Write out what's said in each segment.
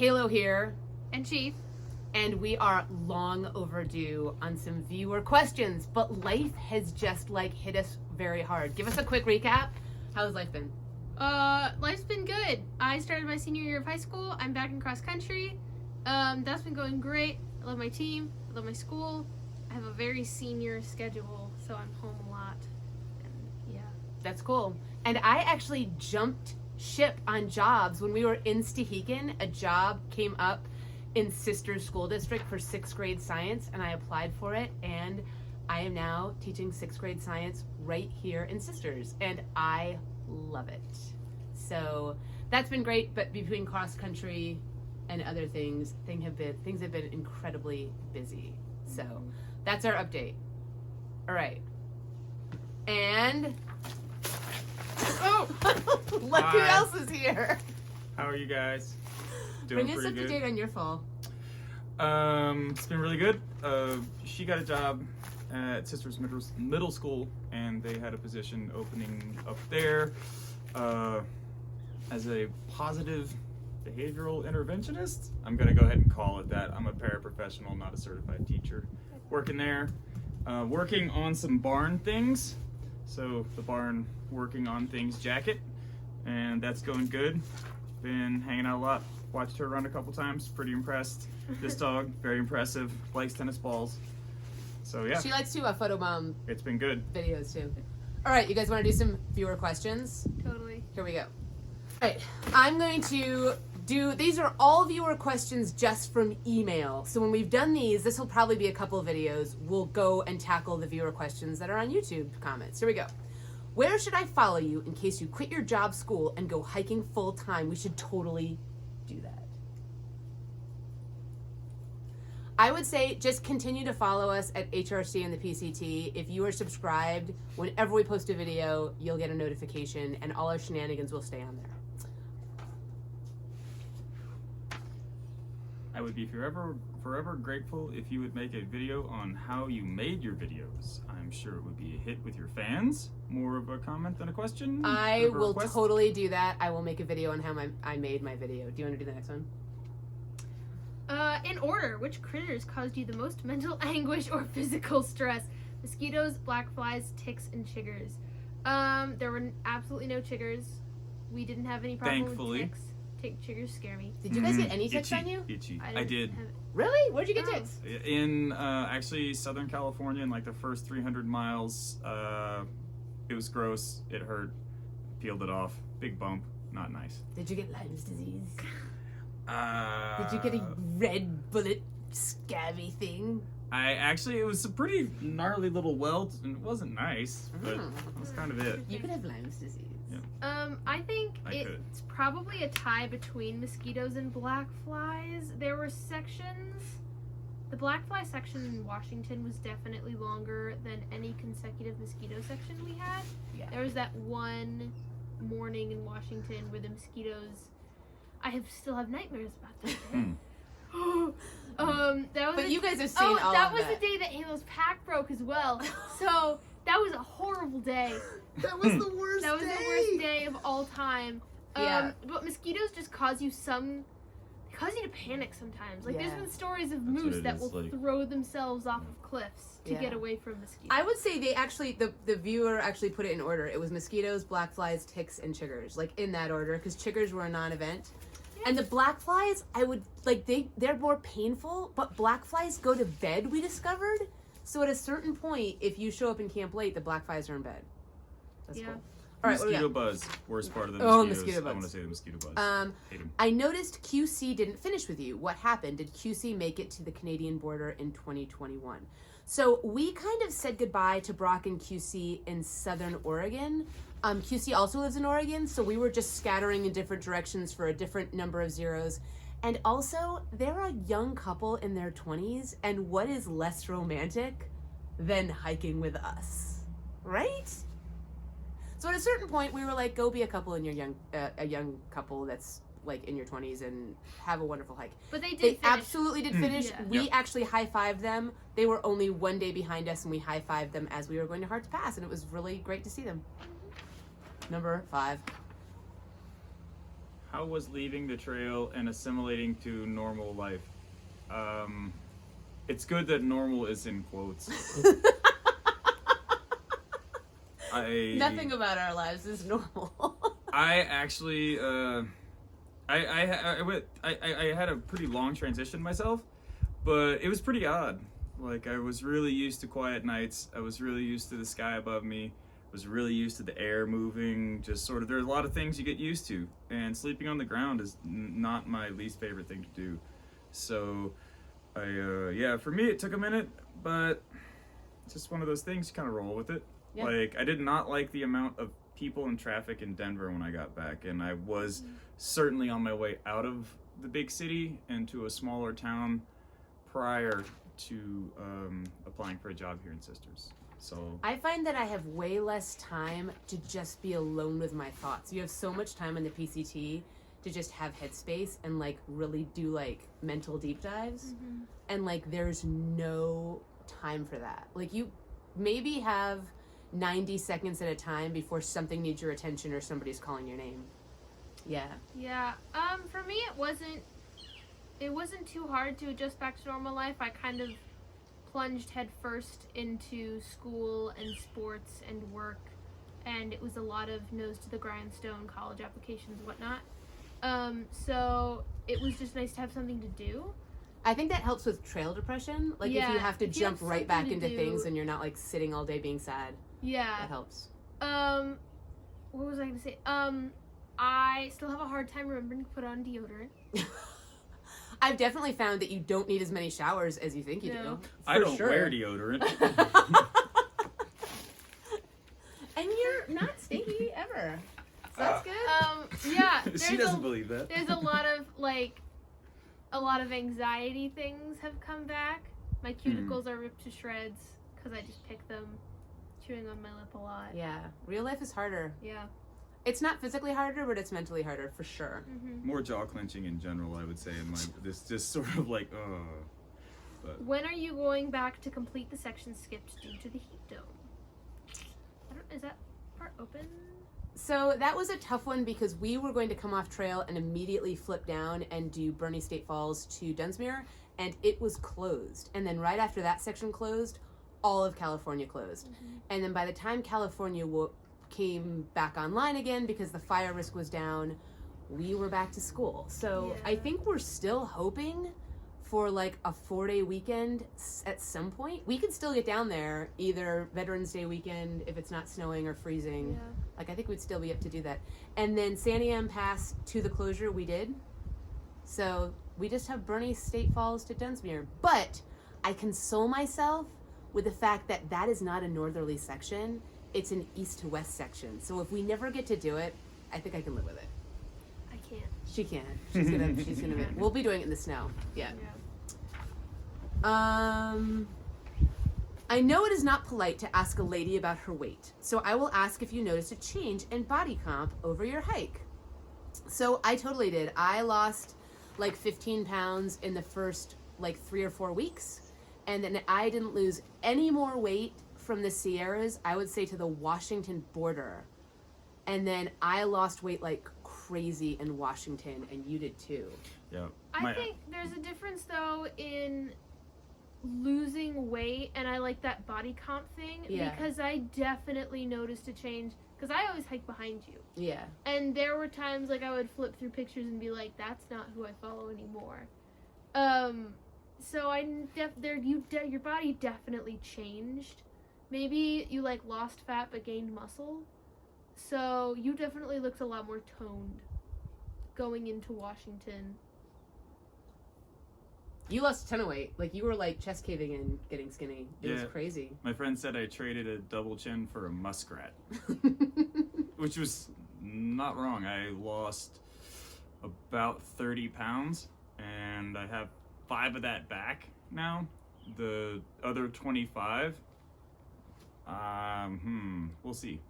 Halo here. And Chief. And we are long overdue on some viewer questions, but life has just hit us very hard. Give us a quick recap. How's life been? Life's been good. I started my senior year of high school. I'm back in cross country. That's been going great. I love my team. I love my school. I have a very senior schedule, so I'm home a lot. And yeah. That's cool. And I actually jumped ship on jobs. When we were in Stehekin, a job came up in Sisters School District for 6th grade science, and I applied for it, and I am now teaching 6th grade science right here in Sisters, and I love it. So that's been great, but between cross country and other things, things have been incredibly busy. So that's our update. All right. And oh, look who else is here. How are you guys? Doing Bring us up pretty to good. date on your fall. It's been really good. She got a job at Sisters Middle School, and they had a position opening up there as a positive behavioral interventionist. I'm gonna go ahead and call it that. I'm a paraprofessional, not a certified teacher. Working there, working on some barn things. So the barn working on things jacket, and that's going good. Been hanging out a lot. Watched her run a couple times. Pretty impressed. This dog, very impressive. Likes tennis balls. So yeah. She likes to photobomb It's been good. videos too. All right, you guys want to do some viewer questions? Totally. Here we go. All right, I'm going to these are all viewer questions just from email. So when we've done these, this will probably be a couple of videos. We'll go and tackle the viewer questions that are on YouTube comments. Here we go. Where should I follow you in case you quit your job, school, and go hiking full time? We should totally do that. I would say just continue to follow us at HRC and the PCT. If you are subscribed, whenever we post a video, you'll get a notification, and all our shenanigans will stay on there. I would be forever grateful if you would make a video on how you made your videos. I'm sure it would be a hit with your fans. More of a comment than a question. I will totally do that. I will make a video on how I made my video. Do you want to do the next one? In order, which critters caused you the most mental anguish or physical stress? Mosquitoes, black flies, ticks, and chiggers. There were absolutely no chiggers. We didn't have any problem Thankfully. with ticks. Chiggers scare me. Did you guys get any ticks Itchy, on you? Itchy. I I did. have- Really? Where'd you get Oh. ticks? In actually Southern California, in like the first 300 miles, it was gross. It hurt. Peeled it off. Big bump. Not nice. Did you get Lyme's disease? Did Did you get a red bullet scabby thing? It was a pretty gnarly little welt, and it wasn't nice, but that was kind of it. You could have Lyme's disease. Yeah. I think I could. it's probably a tie between mosquitoes and black flies. There were sections. The black fly section in Washington was definitely longer than any consecutive mosquito section we had. Yeah. There was that one morning in Washington where the mosquitoes. Still have nightmares about that day. That was But you guys have seen all that of was that. the day that Halo's pack broke as well. So that was a horrible day. That was the worst That was the worst day of all time. Yeah. But mosquitoes just cause you to panic sometimes. Like Yeah. there's been stories of That's what moose it that is, will like- throw themselves off of cliffs to Yeah. get away from mosquitoes. I would say they actually, the viewer actually put it in order. It was mosquitoes, black flies, ticks, and chiggers. Like in that order, because chiggers were a non-event. And the black flies, I would, they're more painful, but black flies go to bed, we discovered. So at a certain point, if you show up in camp late, the black flies are in bed. That's Yeah. cool. All right, what do we Mosquito got? buzz. Worst part of the Oh, mosquitoes. mosquito I want to buzz. say the mosquito buzz. Hate 'em. I noticed QC didn't finish with you. What happened? Did QC make it to the Canadian border in 2021? So we kind of said goodbye to Brock and QC in Southern Oregon. QC also lives in Oregon, so we were just scattering in different directions for a different number of zeros. And also, they're a young couple in their 20s, and what is less romantic than hiking with us, right? So at a certain point, we were like, go be a couple in your a young couple that's like in your 20s and have a wonderful hike. But they did They finish. absolutely did finish. Yeah. We Yep. actually high-fived them. They were only one day behind us, and we high-fived them as we were going to Hearts Pass, and it was really great to see them. Number 5. How was leaving the trail and assimilating to normal life? It's good that normal is in quotes. Nothing about our lives is normal. I actually, I had a pretty long transition myself, but it was pretty odd. Like, I was really used to quiet nights. I was really used to the sky above me. I was really used to the air moving. Just sort of, there's a lot of things you get used to. And sleeping on the ground is not my least favorite thing to do. So, yeah, for me it took a minute, but it's just one of those things, you kind of roll with it. Yeah. Like, I did not like the amount of people and traffic in Denver when I got back, and I was certainly on my way out of the big city and to a smaller town prior to applying for a job here in Sisters. So I find that I have way less time to just be alone with my thoughts. You have so much time in the PCT to just have headspace and like really do like mental deep dives, and like there's no time for that. Like you maybe have 90 seconds at a time before something needs your attention or somebody's calling your name. Yeah. Yeah. For me, it wasn't too hard to adjust back to normal life. I kind of plunged headfirst into school and sports and work, and it was a lot of nose to the grindstone, college applications and whatnot. So it was just nice to have something to do. I think that helps with trail depression. Like if you have to jump right back into things and you're not like sitting all day being sad. Yeah. That helps. What was I going to say? I still have a hard time remembering to put on deodorant. I've definitely found that you don't need as many showers as you think you do. I don't wear deodorant. And you're not stinky ever. So that's good. Yeah. She doesn't believe that. There's a lot of anxiety things have come back. My cuticles are ripped to shreds because I just pick them, chewing on my lip a lot. Yeah. Real life is harder. Yeah. It's not physically harder, but it's mentally harder for sure. More jaw clenching in general, I would say, in my this just sort of like But when are you going back to complete the section skipped due to the heat dome? Is that part open? So that was a tough one because we were going to come off trail and immediately flip down and do Bernie State Falls to Dunsmuir, and it was closed. And then right after that section closed, all of California closed. And then by the time California came back online again because the fire risk was down, we were back to school. So I think we're still hoping for like a 4-day weekend at some point. We could still get down there either Veterans Day weekend if it's not snowing or freezing. Like I think we'd still be up to do that. And then Santiam Pass to the closure we did. So we just have Bernie State Falls to Dunsmuir. But I console myself with the fact that that is not a northerly section. It's an east to west section. So if we never get to do it, I think I can live with it. I can't. She can. She's gonna we'll be doing it in the snow. Yeah. I know it is not polite to ask a lady about her weight, so I will ask if you noticed a change in body comp over your hike. So I totally did. I lost like 15 pounds in the first like 3 or 4 weeks, and then I didn't lose any more weight from the Sierras, I would say, to the Washington border. And then I lost weight like crazy in Washington, and you did too. Yeah. I think there's a difference though in losing weight, and I like that body comp thing because I definitely noticed a change because I always hike behind you. Yeah. And there were times like I would flip through pictures and be like, that's not who I follow anymore. So your body definitely changed. Maybe you like lost fat but gained muscle. So you definitely looked a lot more toned going into Washington. You lost a ton of weight. Like you were like chest caving and getting skinny. It was crazy. My friend said I traded a double chin for a muskrat. Which was not wrong. I lost about 30 pounds and I have 5 of that back now. The other 25, we'll see.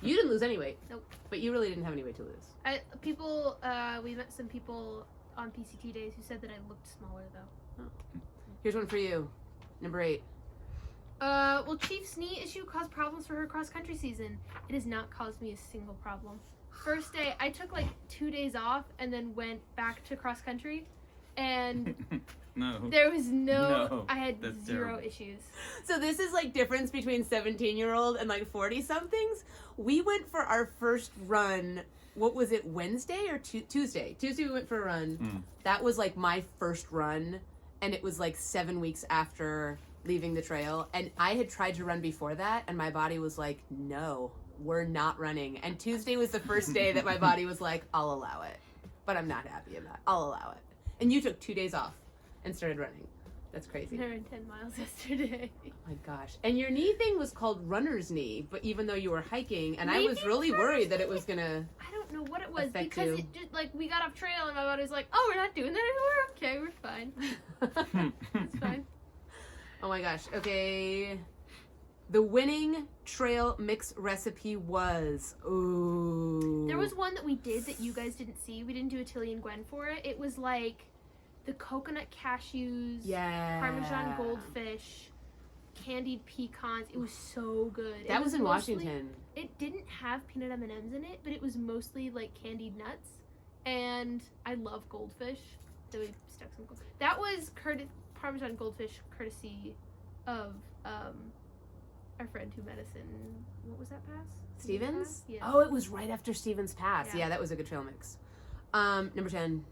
You didn't lose any weight. Nope. But you really didn't have any weight to lose. We met some people on PCT days who said that I looked smaller though. Oh. Here's one for you. Number 8. Will Chief's knee issue cause problems for her cross-country season? It has not caused me a single problem. first day, I took like 2 days off and then went back to cross country. And No. there was No, I had that's zero terrible. issues. So this is like difference between 17-year-old and like 40-somethings. We went for our first run. What was it, Wednesday or Tuesday? Tuesday we went for a run. That was like my first run, and it was like 7 weeks after leaving the trail. And I had tried to run before that, and my body was like, no, we're not running. And Tuesday was the first day that my body was like, I'll allow it. But I'm not happy in that. I'll allow it. And you took 2 days off and started running. That's crazy. I ran 10 miles yesterday. Oh my gosh. And your knee thing was called runner's knee, but even though you were hiking, and I Maybe was really runner's worried that it knee? was gonna... I don't know what it was Affect because you. it just, like, we got off trail and my body was like, oh, we're not doing that anymore. Okay, we're fine. It's fine. Oh my gosh. Okay. The winning trail mix recipe was... Ooh. There was one that we did that you guys didn't see. We didn't do a Tilly and Gwen for it. It was like the coconut cashews, Yeah. Parmesan goldfish, candied pecans. It was so good. That It was in mostly- Washington. It didn't have peanut M&Ms in it, but it was mostly like candied nuts. And I love goldfish. So we stuck some goldfish. That was Parmesan goldfish courtesy of our friend who met us in, what was that pass? Stevens? Yeah. Oh, it was right after Stevens Pass. Yeah. Yeah, that was a good trail mix. Number 10.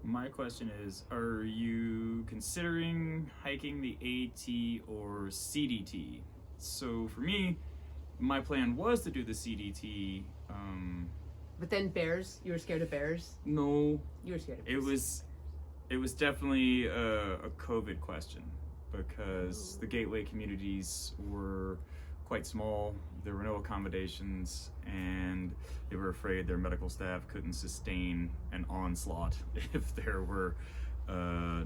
My question is, are you considering hiking the AT or CDT? So for me, my plan was to do the CDT. But then bears. You were scared of bears? No, You were scared of bears. it was definitely a COVID question because the gateway communities were quite small. There were no accommodations, and they were afraid their medical staff couldn't sustain an onslaught if there were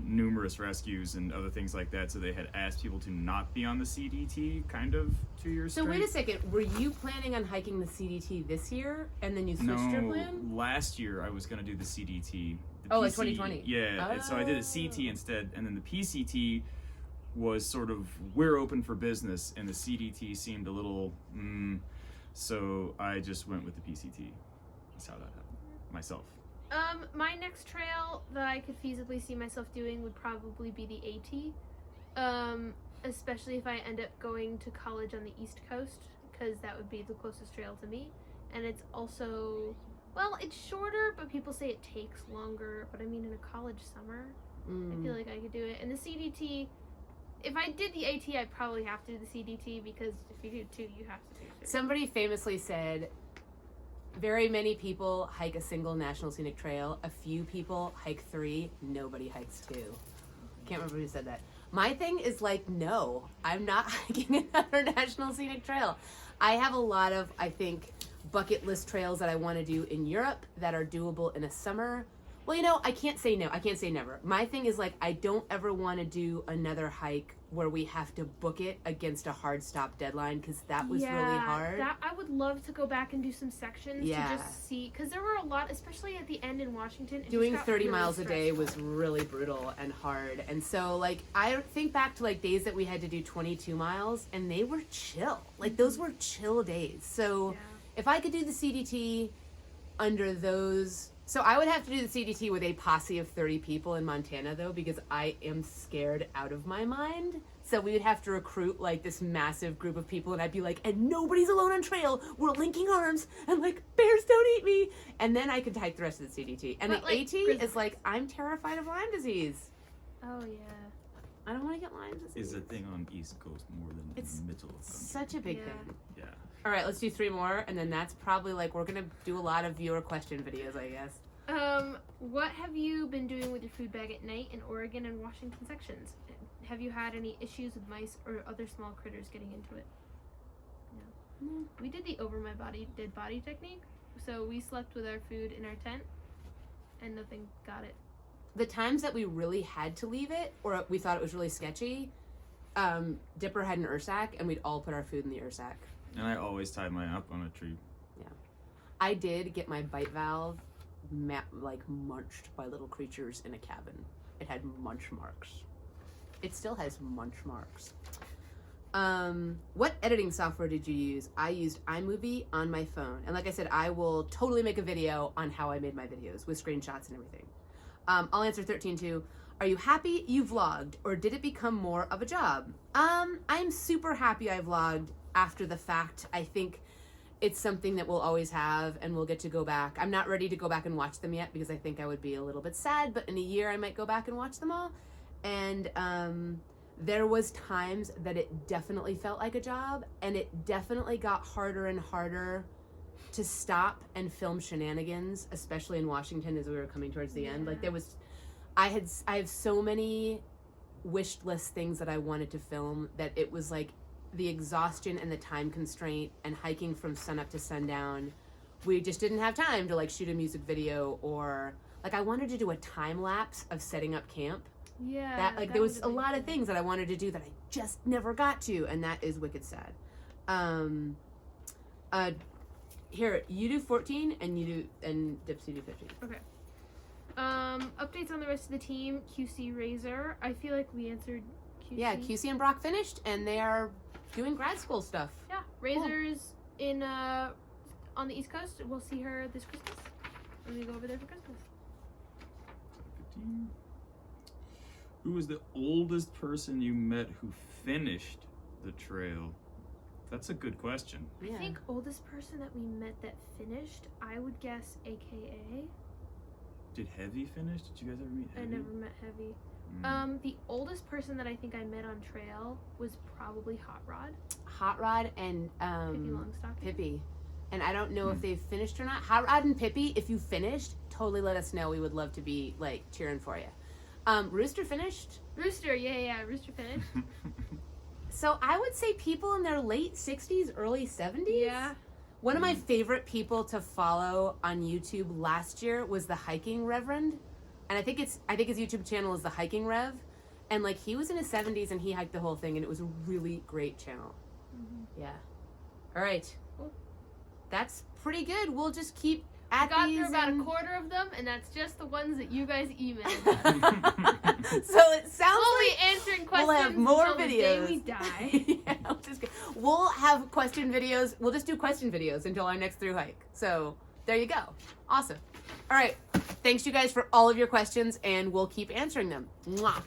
numerous rescues and other things like that. So they had asked people to not be on the CDT kind of 2 years So straight. wait a second. Were you planning on hiking the CDT this year, and then you switched your plan? Last year I was going to do the CDT. The Oh, like PC 2020. Yeah, and so I did a CT instead, and then the PCT was sort of, we're open for business, and the CDT seemed a little, so I just went with the PCT. That's how that happened, myself. My next trail that I could feasibly see myself doing would probably be the AT. Especially if I end up going to college on the East Coast, because that would be the closest trail to me. And it's also, well, it's shorter, but people say it takes longer. But I mean, in a college summer, I feel like I could do it. And the CDT, if I did the AT, I'd probably have to do the CDT, because if you do two, you have to do two. Somebody famously said, very many people hike a single National Scenic Trail. A few people hike 3. Nobody hikes 2. Can't remember who said that. My thing is like, no, I'm not hiking another National Scenic Trail. I have a lot of, I think, bucket list trails that I want to do in Europe that are doable in a summer. Well, you know, I can't say no. I can't say never. My thing is like, I don't ever want to do another hike where we have to book it against a hard stop deadline, because that was really hard. That, I would love to go back and do some sections Yeah. to just see, because there were a lot, especially at the end in Washington. It Doing just got 30 really miles a day was stressful. really brutal and hard. And so, like, I think back to, like, days that we had to do 22 miles, and they were chill. Like, those were chill days. So, Yeah. if I could do the CDT under those... So, I would have to do the CDT with a posse of 30 people in Montana, though, because I am scared out of my mind. So, we would have to recruit, like, this massive group of people, and I'd be like, and nobody's alone on trail. We're linking arms, and, like, bears don't eat me. And then I could hike the rest of the CDT. And But, the like, AT grizzlies. is like, I'm terrified of Lyme disease. Oh, yeah. I don't want to get Lyme disease. Is a thing on East Coast more than It's middle of country. Such a big Yeah. thing. Yeah. All right, let's do 3 more, and then that's probably like, we're going to do a lot of viewer question videos, I guess. What have you been doing with your food bag at night in Oregon and Washington sections? Have you had any issues with mice or other small critters getting into it? No. We did the over my body, dead body technique. So we slept with our food in our tent, and nothing got it. The times that we really had to leave it, or we thought it was really sketchy, Dipper had an ursack, and we'd all put our food in the ursack. And I always tied mine up on a tree. I did get my bite valve munched by little creatures in a cabin. It had munch marks. It still has munch marks. What editing software did you use? I used iMovie on my phone. And like I said, I will totally make a video on how I made my videos with screenshots and everything. I'll answer 13 too. Are you happy you vlogged, or did it become more of a job? I'm super happy I vlogged after the fact. I think it's something that we'll always have, and we'll get to go back. I'm not ready to go back and watch them yet because I think I would be a little bit sad, but in a year I might go back and watch them all. And there was times that it definitely felt like a job, and it definitely got harder and harder to stop and film shenanigans, especially in Washington as we were coming towards the end. Like I have so many wish list things that I wanted to film that it was like the exhaustion and the time constraint and hiking from sunup to sundown. We just didn't have time to like shoot a music video, or like I wanted to do a time lapse of setting up camp. Yeah. That there was a lot of things that I wanted to do that I just never got to, and that is wicked sad. Here, you do 14 and Dipsy do 15. Okay. Updates on the rest of the team. QC Razor. I feel like we answered QC. Yeah, QC and Brock finished, and they are doing grad school stuff. Yeah, Razor's in on the East Coast. We'll see her this Christmas. I'm gonna go over there for Christmas. 15. Who was the oldest person you met who finished the trail? That's a good question. Yeah. I think oldest person that we met that finished, I would guess AKA. Did Heavy finish? Did you guys ever meet Heavy? I never met Heavy. The oldest person that I think I met on trail was probably Hot Rod. Hot Rod and Pippi Longstocking. Pippi. And I don't know if they've finished or not. Hot Rod and Pippi, if you finished, totally let us know. We would love to be like cheering for you. Rooster finished. Rooster, yeah, Rooster finished. So I would say people in their late 60s, early 70s. Yeah. One of my favorite people to follow on YouTube last year was the Hiking Reverend. And I think his YouTube channel is the Hiking Rev. And like he was in his 70s and he hiked the whole thing, and it was a really great channel. Mm-hmm. Yeah. All right. Cool. That's pretty good. We'll just keep at got these. through about a quarter of them, and that's just the ones that you guys emailed. So it sounds We'll like be answering questions we'll have more until videos. the day we die. Yeah, we'll have question videos. We'll just do question videos until our next through hike. So there you go. Awesome. All right. Thanks you guys for all of your questions, and we'll keep answering them. Mwah.